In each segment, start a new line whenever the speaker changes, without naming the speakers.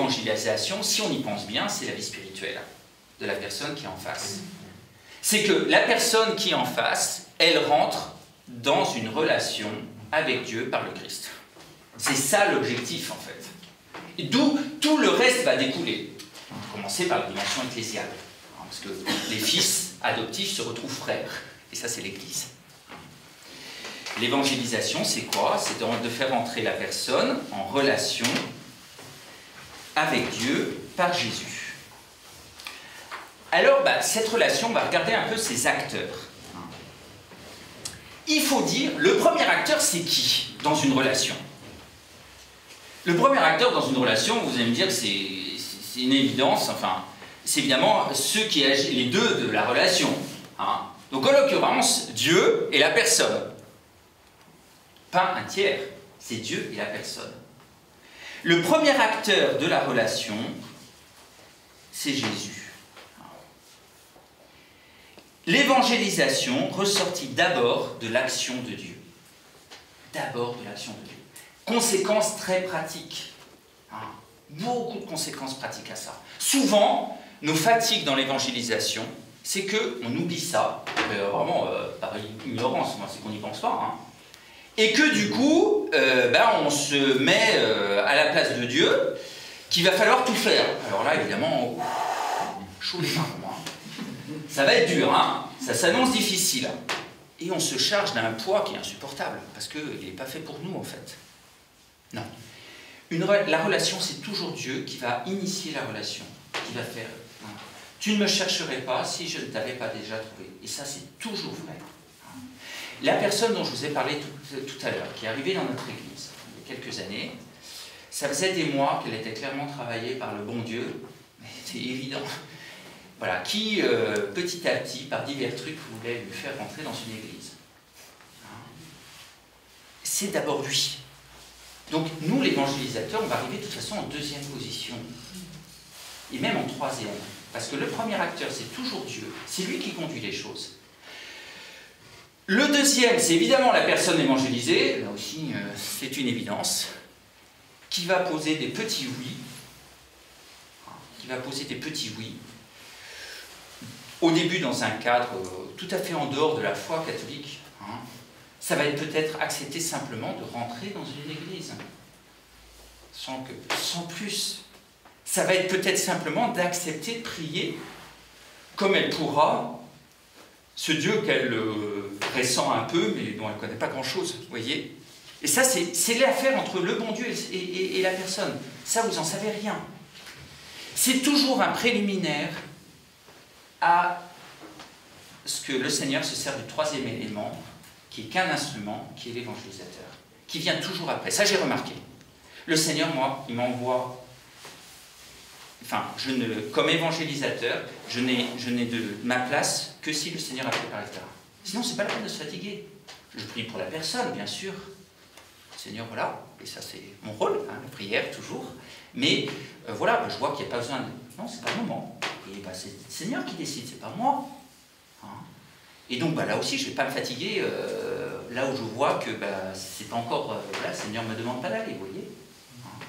l'évangélisation, si on y pense bien, c'est la vie spirituelle de la personne qui est en face. C'est que la personne qui est en face, elle rentre dans une relation avec Dieu par le Christ. C'est ça l'objectif en fait. D'où tout le reste va découler. Commencer par la dimension ecclésiale. Parce que les fils adoptifs se retrouvent frères. Et ça, c'est l'Église. L'évangélisation, c'est quoi? C'est de faire entrer la personne en relation avec Dieu par Jésus. Alors, cette relation, on va regarder un peu ses acteurs. Il faut dire, le premier acteur, c'est qui dans une relation? Le premier acteur dans une relation, vous allez me dire que c'est une évidence, enfin, c'est évidemment ceux qui agissent, les deux de la relation. Hein. Donc en l'occurrence, Dieu et la personne. Pas un tiers, c'est Dieu et la personne. Le premier acteur de la relation, c'est Jésus. L'évangélisation ressortit d'abord de l'action de Dieu. D'abord de l'action de Dieu. Conséquences très pratiques. Beaucoup de conséquences pratiques à ça. Souvent, nos fatigues dans l'évangélisation, c'est qu'on oublie ça, vraiment par ignorance, c'est qu'on n'y pense pas, hein. Et que du coup, on se met à la place de Dieu, qu'il va falloir tout faire. Alors là, évidemment, chaud les mains pour moi. Ça va être dur, hein. Ça s'annonce difficile. Et on se charge d'un poids qui est insupportable, parce qu'il n'est pas fait pour nous, en fait. Non. La relation, c'est toujours Dieu qui va initier la relation, qui va faire. Hein. Tu ne me chercherais pas si je ne t'avais pas déjà trouvé. Et ça, c'est toujours vrai. Hein. La personne dont je vous ai parlé tout à l'heure, qui est arrivée dans notre église, il y a quelques années, ça faisait des mois qu'elle était clairement travaillée par le bon Dieu, c'est évident. Voilà, qui, petit à petit, par divers trucs, voulait lui faire rentrer dans une église. Hein. C'est d'abord lui. Donc, nous, l'évangélisateur, on va arriver de toute façon en deuxième position. Et même en troisième. Parce que le premier acteur, c'est toujours Dieu. C'est lui qui conduit les choses. Le deuxième, c'est évidemment la personne évangélisée. Là aussi, c'est une évidence. Qui va poser des petits oui. Qui va poser des petits oui. Au début, dans un cadre tout à fait en dehors de la foi catholique. Hein. Ça va être peut-être accepter simplement de rentrer dans une église. Sans plus. Ça va être peut-être simplement d'accepter de prier comme elle pourra ce Dieu qu'elle ressent un peu, mais dont elle ne connaît pas grand-chose. Vous voyez? Et ça, c'est l'affaire entre le bon Dieu et la personne. Ça, vous n'en savez rien. C'est toujours un préliminaire à ce que le Seigneur se sert du troisième élément, qui n'est qu'un instrument, qui est l'évangélisateur, qui vient toujours après. Ça, j'ai remarqué. Le Seigneur, moi, il m'envoie... Enfin, comme évangélisateur, je n'ai de ma place que si le Seigneur a préparé le terrain. Sinon, ce n'est pas la peine de se fatiguer. Je prie pour la personne, bien sûr. Seigneur, voilà, et ça c'est mon rôle, hein, la prière toujours. Mais voilà, je vois qu'il n'y a pas besoin de... Non, c'est pas le moment. Et c'est le Seigneur qui décide, c'est pas moi. Hein. Et donc là aussi, je ne vais pas me fatiguer là où je vois que c'est pas encore... le Seigneur ne me demande pas d'aller, vous voyez. Hein.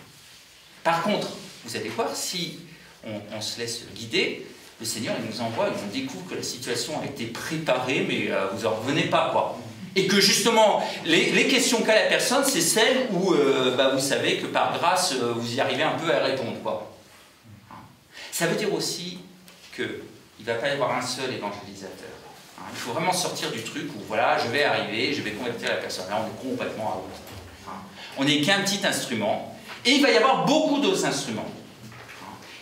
Par contre, vous allez voir, si on se laisse guider, le Seigneur il nous envoie et on découvre que la situation a été préparée, mais vous n'en revenez pas, quoi. Et que justement, les questions qu'a la personne, c'est celles où vous savez que par grâce, vous y arrivez un peu à répondre, quoi. Ça veut dire aussi qu'il ne va pas y avoir un seul évangélisateur. Il faut vraiment sortir du truc où, voilà, je vais arriver, je vais convertir la personne. Là, on est complètement à l'autre. On n'est qu'un petit instrument. Et il va y avoir beaucoup d'autres instruments.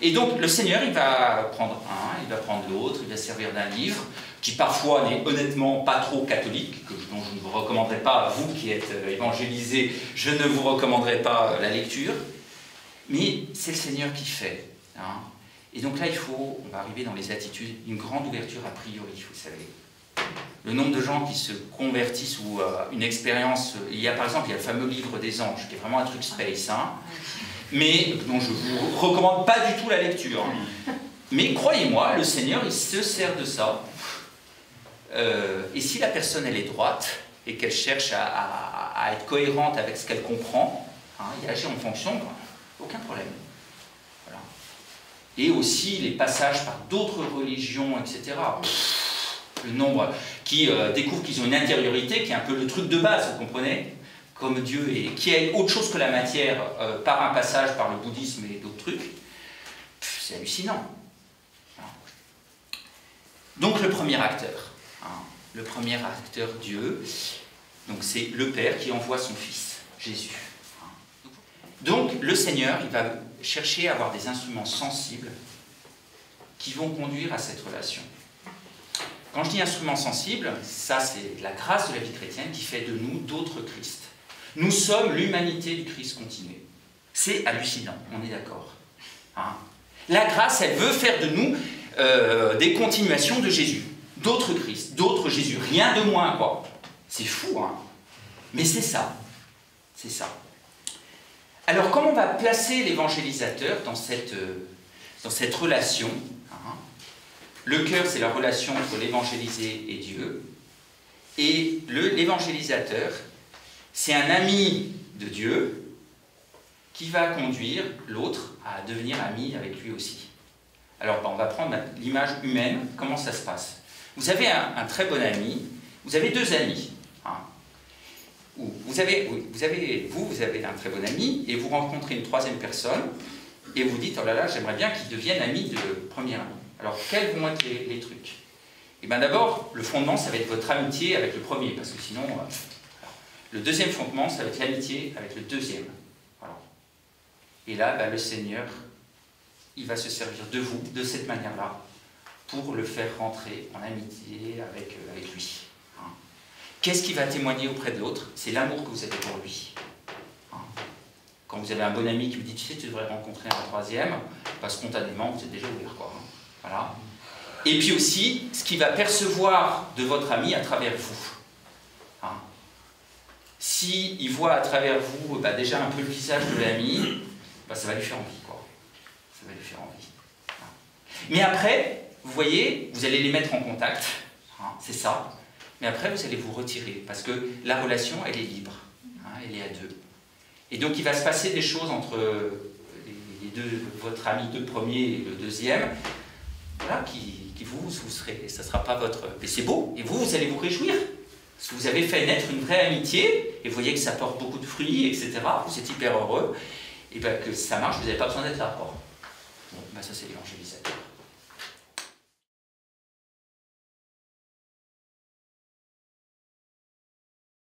Et donc, le Seigneur, il va prendre un, il va prendre l'autre, il va servir d'un livre, qui parfois n'est honnêtement pas trop catholique, dont je ne vous recommanderai pas, vous qui êtes évangélisés, je ne vous recommanderai pas la lecture. Mais c'est le Seigneur qui fait. Hein. Et donc là, on va arriver dans les attitudes, une grande ouverture a priori, vous savez. Le nombre de gens qui se convertissent ou une expérience... par exemple, il y a le fameux livre des anges, qui est vraiment un truc space, hein, mais dont je ne vous recommande pas du tout la lecture. Mais croyez-moi, le Seigneur, il se sert de ça. Et si la personne, elle est droite, et qu'elle cherche à être cohérente avec ce qu'elle comprend, hein, et agir en fonction, aucun problème. Voilà. Et aussi les passages par d'autres religions, etc. Le nombre qui découvrent qu'ils ont une intériorité qui est un peu le truc de base, vous comprenez, comme Dieu, et qui est autre chose que la matière par un passage par le bouddhisme et d'autres trucs. C'est hallucinant. Voilà. Donc le premier acteur, le premier acteur, Dieu, donc c'est le Père qui envoie son Fils, Jésus. Donc le Seigneur, il va chercher à avoir des instruments sensibles qui vont conduire à cette relation. Quand je dis instruments sensibles, ça c'est la grâce de la vie chrétienne qui fait de nous d'autres Christ. Nous sommes l'humanité du Christ continué. C'est hallucinant, on est d'accord. La grâce, elle veut faire de nous des continuations de Jésus. D'autres Christ, d'autres Jésus, rien de moins, quoi. C'est fou, hein. Mais c'est ça. C'est ça. Alors, comment on va placer l'évangélisateur dans cette relation, hein? Le cœur, c'est la relation entre l'évangélisé et Dieu. Et l'évangélisateur, c'est un ami de Dieu qui va conduire l'autre à devenir ami avec lui aussi. Alors, on va prendre l'image humaine. Comment ça se passe? Vous avez un très bon ami, vous avez deux amis. Hein. Vous avez un très bon ami, et vous rencontrez une troisième personne, et vous dites, oh là là, j'aimerais bien qu'il devienne ami de premier ami. Alors, quels vont être les trucs? Et bien d'abord, le fondement, ça va être votre amitié avec le premier, parce que sinon... le deuxième fondement, ça va être l'amitié avec le deuxième. Voilà. Et là, le Seigneur, il va se servir de vous, de cette manière-là, pour le faire rentrer en amitié avec lui. Hein. Qu'est-ce qui va témoigner auprès de l'autre? C'est l'amour que vous avez pour lui. Hein. Quand vous avez un bon ami qui vous dit, tu sais, tu devrais rencontrer un troisième, spontanément, vous êtes déjà ouvert, quoi. Hein. Voilà. Et puis aussi, ce qu'il va percevoir de votre ami à travers vous. Hein. S'il voit à travers vous déjà un peu le visage de l'ami, ça va lui faire envie, quoi. Ça va lui faire envie. Hein. Mais après, vous voyez, vous allez les mettre en contact, hein, c'est ça. Mais après, vous allez vous retirer, parce que la relation, elle est libre. Hein, elle est à deux. Et donc, il va se passer des choses entre les deux, votre ami de premier et le deuxième, voilà, qui vous serez, ça ne sera pas votre... Mais c'est beau, et vous allez vous réjouir. Parce que vous avez fait naître une vraie amitié, et vous voyez que ça porte beaucoup de fruits, etc. Vous êtes hyper heureux, et que ça marche, vous n'avez pas besoin d'être là. Bon, ça c'est l'évangélisateur.